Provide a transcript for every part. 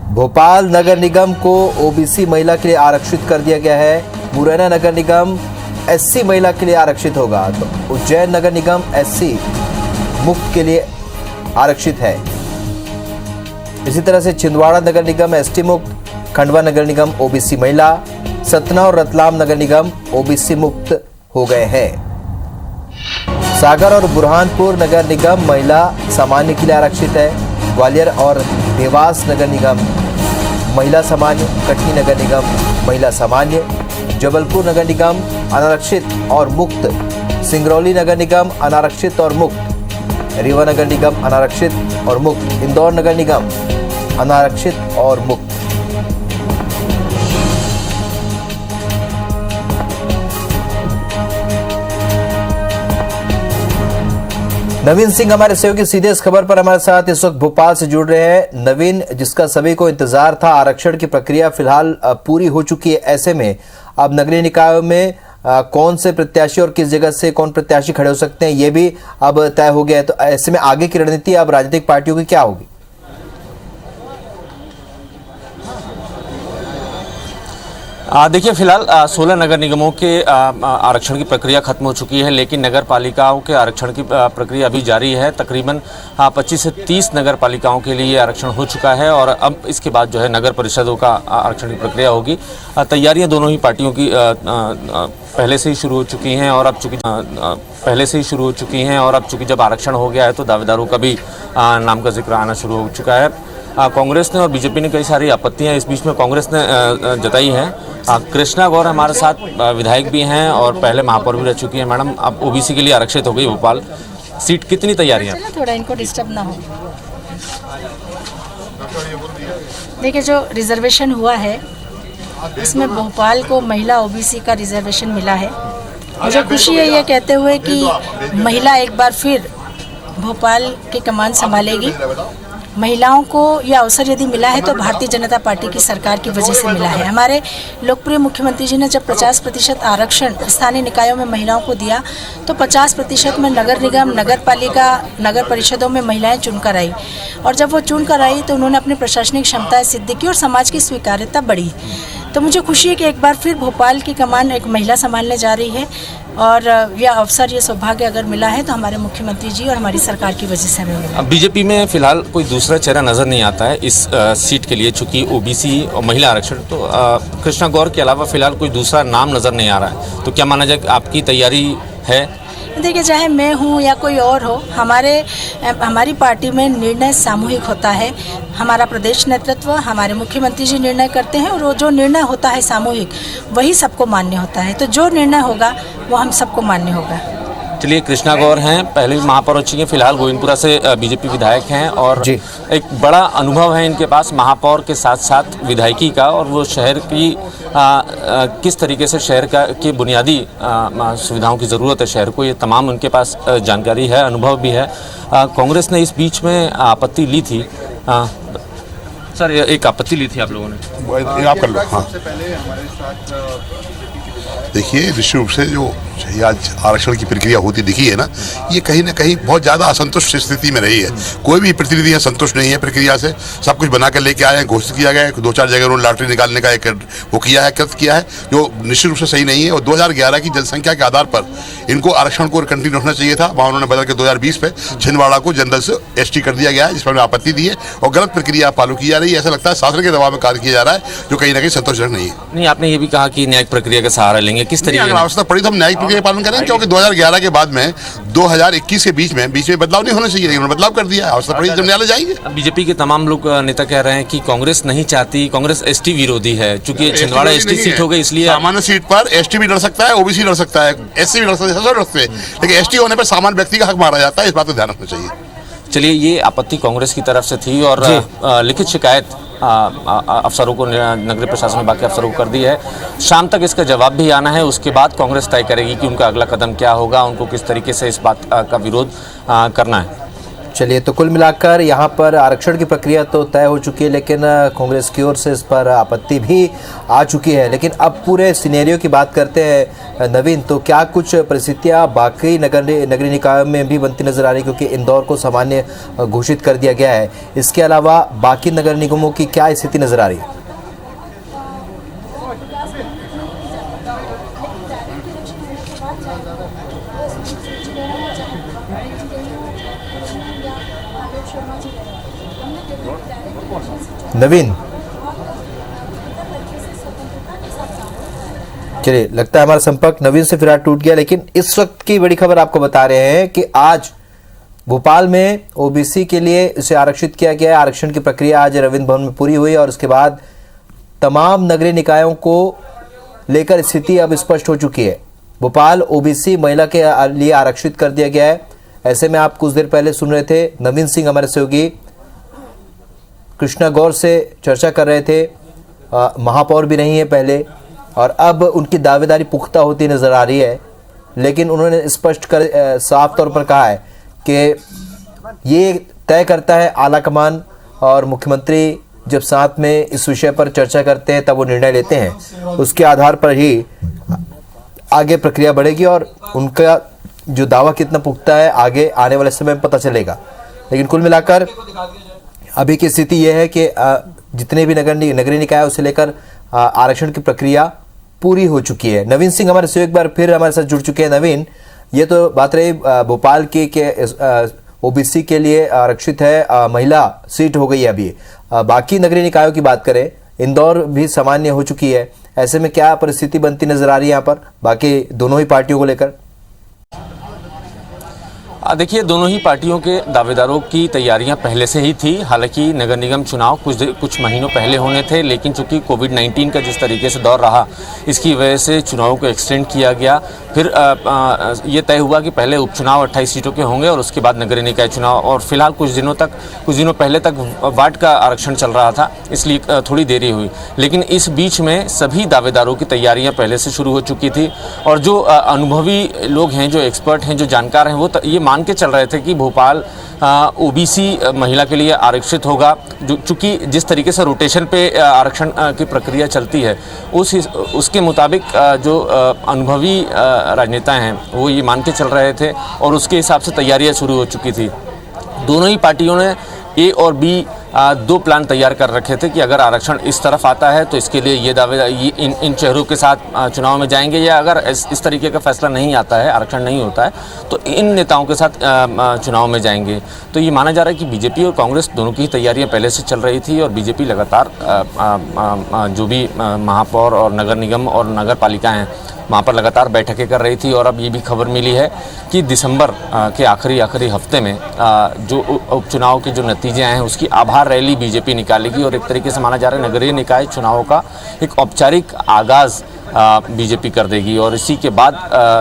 भोपाल नगर निगम को ओबीसी महिला के लिए आरक्षित कर दिया गया है। मुरैना नगर निगम एससी महिला के लिए आरक्षित होगा, तो उज्जैन नगर निगम एससी मुक्त के लिए आरक्षित है। इसी तरह से छिंदवाड़ा नगर निगम एसटी मुक्त, खंडवा नगर निगम ओबीसी महिला, सतना और रतलाम नगर निगम ओबीसी मुक्त हो गए हैं। सागर और बुरहानपुर नगर निगम महिला सामान्य के लिए आरक्षित है। ग्वालियर और देवास नगर निगम महिला सामान्य, कटनी नगर निगम महिला सामान्य, जबलपुर नगर निगम अनारक्षित और मुक्त, सिंगरौली नगर निगम अनारक्षित और मुक्त, रीवा नगर निगम अनारक्षित और मुक्त, इंदौर नगर निगम अनारक्षित और मुक्त। नवीन सिंह हमारे सहयोगी सीधे इस खबर पर हमारे साथ इस वक्त भोपाल से जुड़ रहे हैं। नवीन, जिसका सभी को इंतजार था, आरक्षण की प्रक्रिया फिलहाल पूरी हो चुकी है। ऐसे में अब नगरीय निकायों में कौन से प्रत्याशी और किस जगह से कौन प्रत्याशी खड़े हो सकते हैं, ये भी अब तय हो गया है। तो ऐसे में आगे की रणनीति अब राजनीतिक पार्टियों की क्या होगी? देखिए, फिलहाल 16 नगर निगमों के आरक्षण की प्रक्रिया खत्म हो चुकी है, लेकिन नगर पालिकाओं के आरक्षण की प्रक्रिया अभी जारी है। तकरीबन 25 से 30 नगर पालिकाओं के लिए आरक्षण हो चुका है और अब इसके बाद जो है नगर परिषदों का आरक्षण की प्रक्रिया होगी। तैयारियां दोनों ही पार्टियों की पहले से ही शुरू हो चुकी हैं और अब चूंकि जब आरक्षण हो गया है तो दावेदारों का भी नाम का जिक्र आना शुरू हो चुका है। कांग्रेस ने और बीजेपी ने कई सारी आपत्तियां इस बीच में कांग्रेस ने जताई हैं। कृष्णा गौर हमारे साथ विधायक भी हैं और पहले महापौर भी रह चुकी हैं। मैडम, अब ओबीसी के लिए आरक्षित हो गई भोपाल सीट, कितनी तैयारियां? थोड़ा इनको डिस्टर्ब ना हो। देखिए, जो रिजर्वेशन हुआ है इसमें भोपाल को महिला ओबीसी का रिजर्वेशन मिला है। मुझे खुशी है ये कहते हुए कि महिला एक बार फिर भोपाल की कमान संभालेगी। महिलाओं को यह अवसर यदि मिला है तो भारतीय जनता पार्टी की सरकार की वजह से मिला है। हमारे लोकप्रिय मुख्यमंत्री जी ने जब 50% आरक्षण स्थानीय निकायों में महिलाओं को दिया तो 50% में नगर निगम, नगर पालिका, नगर परिषदों में महिलाएं चुनकर आई और जब वो चुनकर आई तो उन्होंने अपनी प्रशासनिक क्षमताएं सिद्ध की और समाज की स्वीकार्यता बढ़ी। तो मुझे खुशी है कि एक बार फिर भोपाल की कमान एक महिला संभालने जा रही है और यह अवसर, ये सौभाग्य अगर मिला है तो हमारे मुख्यमंत्री जी और हमारी सरकार की वजह से हमें मिला। बीजेपी में फिलहाल कोई दूसरा चेहरा नजर नहीं आता है इस सीट के लिए, चूंकि ओबीसी और महिला आरक्षण, तो कृष्णा गौर के अलावा फिलहाल कोई दूसरा नाम नजर नहीं आ रहा है। तो क्या माना जाए कि आपकी तैयारी है? देखिए, चाहे मैं हूँ या कोई और हो, हमारी पार्टी में निर्णय सामूहिक होता है। हमारा प्रदेश नेतृत्व, हमारे मुख्यमंत्री जी निर्णय करते हैं और वो जो निर्णय होता है सामूहिक, वही सबको मान्य होता है। तो जो निर्णय होगा वो हम सबको मान्य होगा। चलिए, कृष्णा गौर हैं, पहले भी महापौर हो चुकी हैं, फिलहाल गोविंदपुरा से बीजेपी विधायक हैं और एक बड़ा अनुभव है इनके पास महापौर के साथ साथ विधायकी का, और वो शहर की किस तरीके से शहर की बुनियादी सुविधाओं की ज़रूरत है शहर को, ये तमाम उनके पास जानकारी है, अनुभव भी है। कांग्रेस ने इस बीच में आपत्ति ली थी। सर, एक आपत्ति ली थी आप लोगों ने? आप कर लो। हाँ, देखिए, निश्चित रूप से जो आज आरक्षण की प्रक्रिया होती दिखी है ना, ये कहीं ना कहीं बहुत ज़्यादा असंतुष्ट स्थिति में रही है। कोई भी प्रतिनिधि है संतुष्ट नहीं है प्रक्रिया से। सब कुछ बना कर लेके आए हैं, घोषित किया गया है, 2-4 जगह उन्होंने लॉटरी निकालने का एक वो किया है, कृत किया है, जो निश्चित रूप से सही नहीं है। और 2011 की जनसंख्या के आधार पर इनको आरक्षण को कंटिन्यू रखना चाहिए था। वहाँ उन्होंने बदल के 2020 पे छिंदवाड़ा को जनरल से एसटी कर दिया गया है, जिस पर आपत्ति दी है और गलत प्रक्रिया फॉलो की जा रही है। ऐसा लगता है शासन के दबाव में कार्य किया जा रहा है, जो कहीं ना कहीं संतोषजनक नहीं है। नहीं, आपने ये भी कहा कि न्यायिक प्रक्रिया का सहारा लेंगे, किस तरीके की आवश्यकता पड़ी तो हम न्यायिक प्रक्रिया पालन करें, क्योंकि 2011 के बाद में 2021 के बीच में बदलाव नहीं होना चाहिए, उन्होंने बदलाव कर दिया। आवश्यकता पड़ी जब न्यायालय जाएंगे। बीजेपी के तमाम लोग नेता कह रहे हैं कि कांग्रेस नहीं चाहती, कांग्रेस एसटी विरोधी है, चूंकि छिंदवाड़ा एसटी सीट हो गई इसलिए। सामान्य सीट पर एसटी भी लड़ सकता है, ओबीसी लड़ सकता है, एससी भी लड़ सकते हैं, लेकिन एसटी होने पर सामान्य व्यक्ति का हक मारा जाता है। इस बात पर ध्यान रखना चाहिए। चलिए, ये आपत्ति कांग्रेस की तरफ से थी और लिखित शिकायत अफसरों को, नगरीय प्रशासन बाकी अफसरों को कर दी है। शाम तक इसका जवाब भी आना है, उसके बाद कांग्रेस तय करेगी कि उनका अगला कदम क्या होगा, उनको किस तरीके से इस बात का विरोध करना है। चलिए, तो कुल मिलाकर यहाँ पर आरक्षण की प्रक्रिया तो तय हो चुकी है, लेकिन कांग्रेस की ओर से इस पर आपत्ति भी आ चुकी है। लेकिन अब पूरे सिनेरियो की बात करते हैं नवीन, तो क्या कुछ परिस्थितियाँ बाकी नगरीय निकायों में भी बनती नजर आ रही, क्योंकि इंदौर को सामान्य घोषित कर दिया गया है। इसके अलावा बाकी नगर निगमों की क्या स्थिति नजर आ रही है? नवीन, चलिए, लगता है हमारा संपर्क नवीन से फिलहाल टूट गया। लेकिन इस वक्त की बड़ी खबर आपको बता रहे हैं कि आज भोपाल में ओबीसी के लिए इसे आरक्षित किया गया है। आरक्षण की प्रक्रिया आज रविंद्र भवन में पूरी हुई और उसके बाद तमाम नगरीय निकायों को लेकर स्थिति अब स्पष्ट हो चुकी है। भोपाल ओबीसी महिला के लिए आरक्षित कर दिया गया है। ऐसे में आप कुछ देर पहले सुन रहे थे नवीन सिंह हमारे सहयोगी कृष्णा गौर से चर्चा कर रहे थे। महापौर भी नहीं है पहले, और अब उनकी दावेदारी पुख्ता होती नजर आ रही है। लेकिन उन्होंने स्पष्ट कर साफ तौर पर कहा है कि ये तय करता है आला कमान, और मुख्यमंत्री जब साथ में इस विषय पर चर्चा करते हैं तब वो निर्णय लेते हैं। उसके आधार पर ही आगे प्रक्रिया बढ़ेगी और उनका जो दावा कितना पुख्ता है आगे आने वाले समय में पता चलेगा। लेकिन कुल मिलाकर अभी की स्थिति यह है कि जितने भी नगरीय निकाय उसे लेकर आरक्षण की प्रक्रिया पूरी हो चुकी है। नवीन सिंह हमारे से एक बार फिर हमारे साथ जुड़ चुके हैं। नवीन, ये तो बात रही भोपाल की कि ओबीसी के लिए आरक्षित है, महिला सीट हो गई है। अभी बाकी नगरीय निकायों की बात करें, इंदौर भी सामान्य हो चुकी है। ऐसे में क्या परिस्थिति बनती नजर आ रही है यहाँ पर बाकी दोनों ही पार्टियों को लेकर? देखिए, दोनों ही पार्टियों के दावेदारों की तैयारियां पहले से ही थी। हालांकि नगर निगम चुनाव कुछ महीनों पहले होने थे, लेकिन चूंकि कोविड-19 का जिस तरीके से दौर रहा, इसकी वजह से चुनावों को एक्सटेंड किया गया। फिर ये तय हुआ कि पहले उपचुनाव 28 सीटों के होंगे और उसके बाद नगरीय निकाय चुनाव। और फिलहाल कुछ दिनों पहले तक वार्ड का आरक्षण चल रहा था, इसलिए थोड़ी देरी हुई। लेकिन इस बीच में सभी दावेदारों की तैयारियाँ पहले से शुरू हो चुकी थी। और जो अनुभवी लोग हैं, जो एक्सपर्ट हैं, जो जानकार हैं, वो ये मान के चल रहे थे कि भोपाल ओबीसी महिला के लिए आरक्षित होगा। चूँकि जिस तरीके से रोटेशन पे आरक्षण की प्रक्रिया चलती है, उसके मुताबिक जो अनुभवी राजनेता हैं वो ये मान के चल रहे थे और उसके हिसाब से तैयारियां शुरू हो चुकी थी। दोनों ही पार्टियों ने ए और बी दो प्लान तैयार कर रखे थे कि अगर आरक्षण इस तरफ आता है तो इसके लिए ये दावे इन चेहरों के साथ चुनाव में जाएंगे, या अगर इस तरीके का फैसला नहीं आता है, आरक्षण नहीं होता है, तो इन नेताओं के साथ चुनाव में जाएंगे। तो ये माना जा रहा है कि बीजेपी और कांग्रेस दोनों की तैयारियां पहले से चल रही थी और बीजेपी लगातार जो भी महापौर और नगर निगम और नगर पालिका हैं वहाँ पर लगातार बैठकें कर रही थी। और अब ये भी खबर मिली है कि दिसंबर के आखिरी हफ्ते में जो उपचुनाव के जो नतीजे आए हैं उसकी आभार रैली बीजेपी निकालेगी और एक तरीके से माना जा रहा है नगरीय निकाय चुनावों का एक औपचारिक आगाज़ बीजेपी कर देगी और इसी के बाद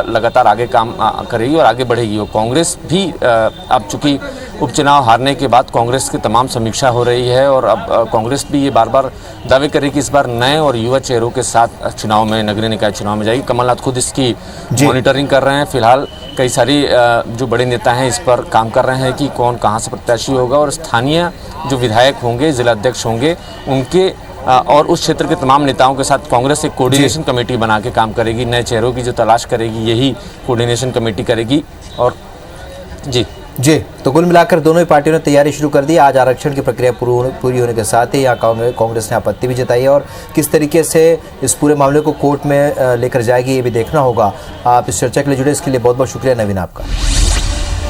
लगातार आगे काम करेगी और आगे बढ़ेगी। और कांग्रेस भी अब चूँकि उपचुनाव हारने के बाद कांग्रेस की तमाम समीक्षा हो रही है और अब कांग्रेस भी ये बार बार दावे करे कि इस बार नए और युवा चेहरों के साथ चुनाव में, नगरीय निकाय चुनाव में जाएगी। कमलनाथ खुद इसकी मॉनिटरिंग कर रहे हैं। फिलहाल कई सारी जो बड़े नेता हैं इस पर काम कर रहे हैं कि कौन कहाँ से प्रत्याशी होगा और स्थानीय जो विधायक होंगे, जिलाध्यक्ष होंगे, उनके और उस क्षेत्र के तमाम नेताओं के साथ कांग्रेस एक कोऑर्डिनेशन कमेटी बना के काम करेगी। नए चेहरों की जो तलाश करेगी यही कोऑर्डिनेशन कमेटी करेगी। और जी, तो कुल मिलाकर दोनों ही पार्टियों ने तैयारी शुरू कर दी। आज आरक्षण की प्रक्रिया पूरी होने के साथ ही यहाँ कांग्रेस ने आपत्ति भी जताई है और किस तरीके से इस पूरे मामले को कोर्ट में लेकर जाएगी ये भी देखना होगा। आप इस चर्चा के लिए जुड़े, इसके लिए बहुत बहुत शुक्रिया नवीन आपका।